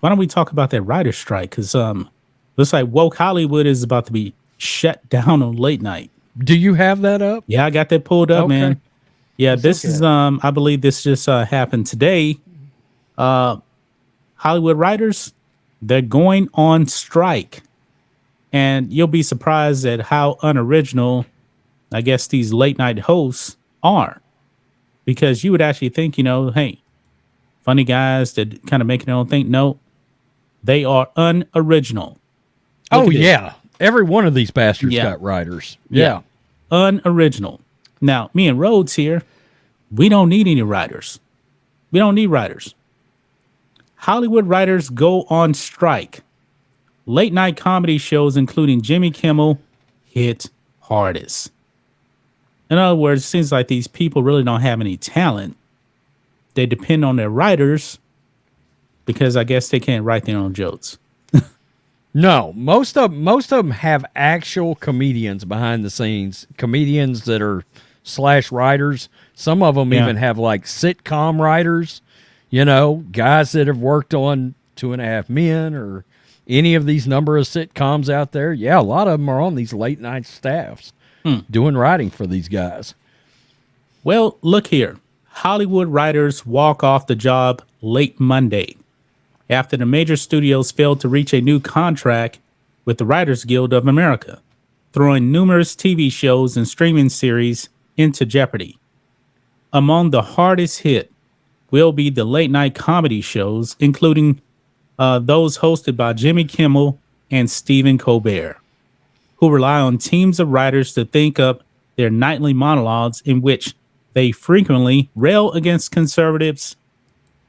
why don't we talk about that writer strike? Because looks like woke Hollywood is about to be shut down on late night. Do you have that up? Yeah, I got that pulled up, Okay. man. Yeah, Let's look this is at it. I believe this just happened today. Hollywood writers, they're going on strike. And you'll be surprised at how unoriginal I guess these late night hosts are. Because you would actually think, hey, funny guys that kind of make their own thing. No, they are unoriginal. Look Oh, at this. yeah. Every one of these bastards Yeah. got writers. Yeah. Unoriginal. Now, me and Rhodes here, we don't need any writers. We don't need writers. Hollywood writers go on strike. Late night comedy shows, including Jimmy Kimmel, hit hardest. In other words, it seems like these people really don't have any talent. They depend on their writers because I guess they can't write their own jokes. No, most of them have actual comedians behind the scenes, comedians that are slash writers. Some of them Yeah. even have like sitcom writers, guys that have worked on 2.5 Men or any of these number of sitcoms out there. Yeah, a lot of them are on these late night staffs doing writing for these guys. Well, look here. Hollywood writers walk off the job late Monday after the major studios failed to reach a new contract with the Writers Guild of America, throwing numerous TV shows and streaming series into jeopardy. Among the hardest hit will be the late night comedy shows, including those hosted by Jimmy Kimmel and Stephen Colbert, who rely on teams of writers to think up their nightly monologues in which they frequently rail against conservatives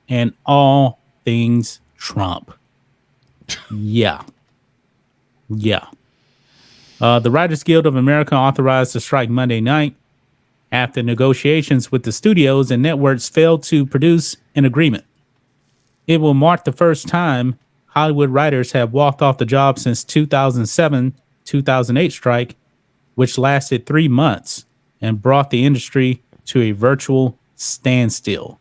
and all things Trump. Yeah. Yeah. The Writers Guild of America authorized the strike Monday night after negotiations with the studios and networks failed to produce an agreement. It will mark the first time Hollywood writers have walked off the job since 2007-2008 strike, which lasted 3 months and brought the industry to a virtual standstill.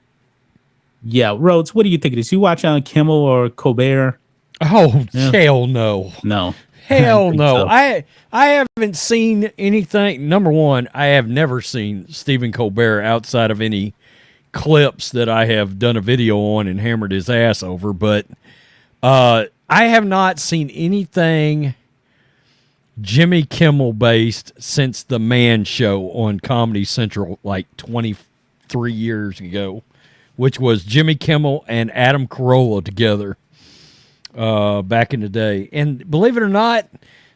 Yeah, Rhodes, what do you think of this? You watch on Kimmel or Colbert? Oh, Yeah. hell no. No. I Hell think no. so. I haven't seen anything. Number one, I have never seen Stephen Colbert outside of any clips that I have done a video on and hammered his ass over, but I have not seen anything Jimmy Kimmel based since the Man Show on Comedy Central like 23 years ago, which was Jimmy Kimmel and Adam Carolla together back in the day. And believe it or not,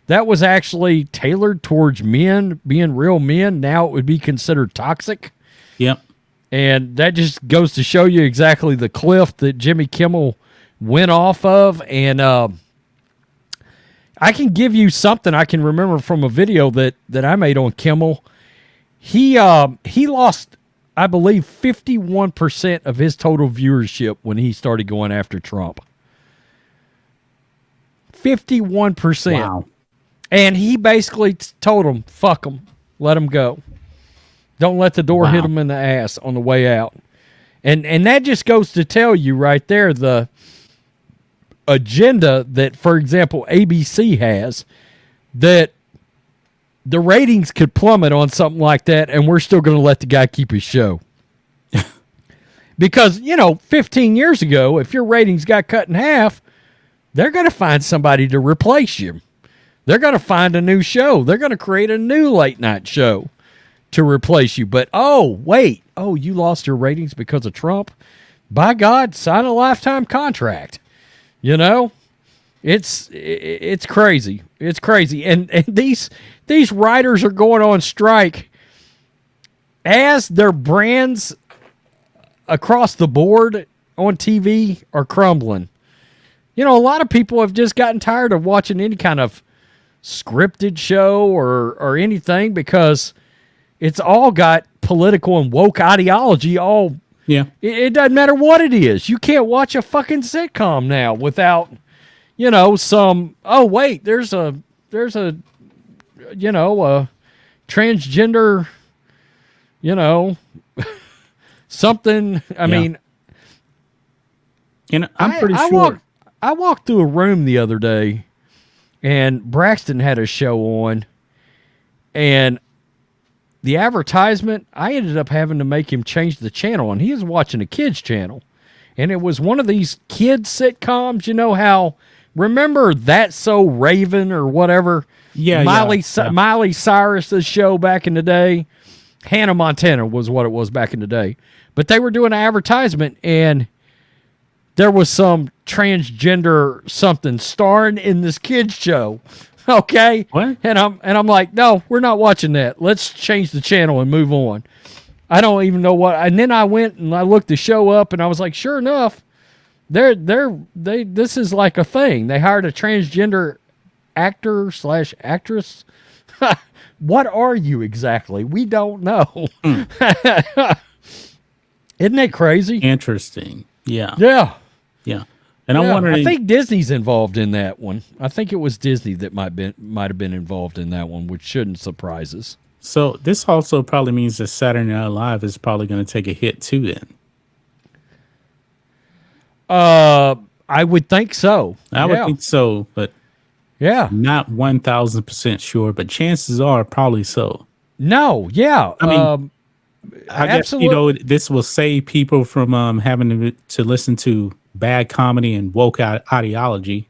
that was actually tailored towards men being real men. Now it would be considered toxic. Yep. And that just goes to show you exactly the cliff that Jimmy Kimmel went off of. And I can give you something I can remember from a video that I made on Kimmel. He lost, I believe, 51% of his total viewership when he started going after Trump. 51%. Wow. And he basically told him, fuck him, let him go. Don't let the door hit him in the ass on the way out. And that just goes to tell you right there the agenda that, for example, ABC has, that the ratings could plummet on something like that, and we're still going to let the guy keep his show. Because, 15 years ago, if your ratings got cut in half, they're going to find somebody to replace you. They're going to find a new show. They're going to create a new late night show to replace you. But, wait. Oh, you lost your ratings because of Trump? By God, sign a lifetime contract. It's crazy. It's crazy. And these writers are going on strike as their brands across the board on TV are crumbling. A lot of people have just gotten tired of watching any kind of scripted show or anything because it's all got political and woke ideology all. Yeah. It doesn't matter what it is. You can't watch a fucking sitcom now without, some, oh wait, there's a transgender, something. I mean, I'm pretty sure. I walked through a room the other day, and Braxton had a show on, and the advertisement, I ended up having to make him change the channel, and he was watching a kids channel. And it was one of these kids sitcoms, you know how, remember That's So Raven or whatever? Yeah, Miley Cyrus's show back in the day. Hannah Montana was what it was back in the day. But they were doing an advertisement, and there was some transgender something starring in this kids show. Okay? What? And I'm like, no, we're not watching that. Let's change the channel and move on. I don't even know what. And then I went and I looked the show up, and I was like, sure enough, this is like a thing. They hired a transgender actor / actress. What are you exactly? We don't know. Isn't that crazy? Interesting. Yeah. Yeah. Yeah. And I'm wondering. I think Disney's involved in that one. I think it was Disney that might have been involved in that one, which shouldn't surprise us. So this also probably means that Saturday Night Live is probably going to take a hit too. Then. I would think so. I would think so, but yeah, not 1,000% sure. But chances are probably so. No. Yeah. I mean, I guess this will save people from having to listen to bad comedy and woke ideology.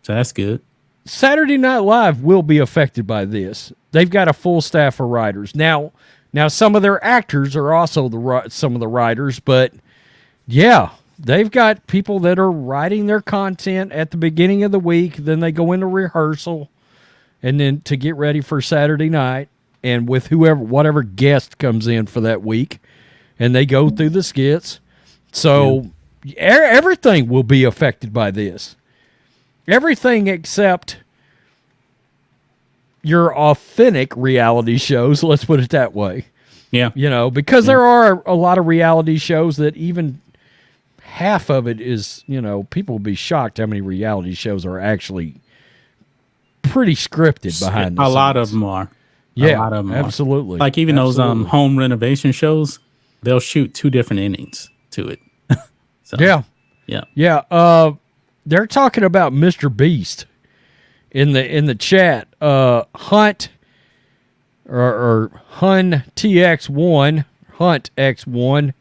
So that's good. Saturday Night Live will be affected by this. They've got a full staff of writers. Now some of their actors are also some of the writers, but yeah, they've got people that are writing their content at the beginning of the week. Then they go into rehearsal, and then to get ready for Saturday night, and with whatever guest comes in for that week, and they go through the skits. So everything will be affected by this. Everything except your authentic reality shows, let's put it that way. Yeah. You know, because there are a lot of reality shows that even half of it is, you know, people will be shocked how many reality shows are actually pretty scripted behind the scenes. A lot of them are. Yeah, a lot of them absolutely. Like even those home renovation shows, they'll shoot 2 different innings to it. So, yeah. They're talking about Mr. Beast in the chat. Hunt or Hun TX1, Hunt X1.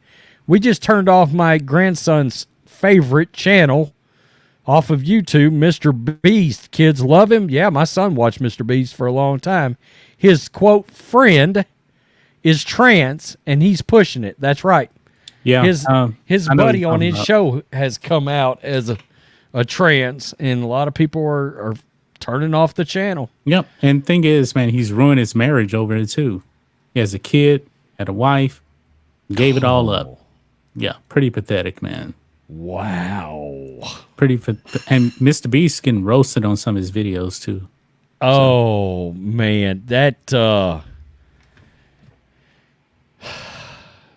We just turned off my grandson's favorite channel off of YouTube, Mr. Beast. Kids love him. Yeah, my son watched Mr. Beast for a long time. His quote friend is trans, and he's pushing it. That's right. Yeah, his buddy on his show has come out as a trans, and a lot of people are turning off the channel. Yep. And thing is, man, he's ruined his marriage over it too. He has a kid, had a wife, gave it all up. Yeah, pretty pathetic, man. Wow. And Mr. Beast getting roasted on some of his videos too. Oh man,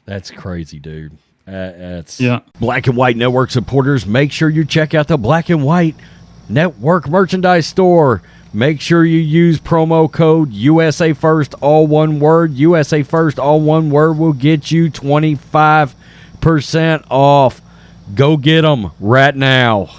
that's crazy, dude. That's Black and White Network supporters. Make sure you check out the Black and White Network merchandise store. Make sure you use promo code USA First, all one word. USA First, all one word will get you 25% off. Go get them right now.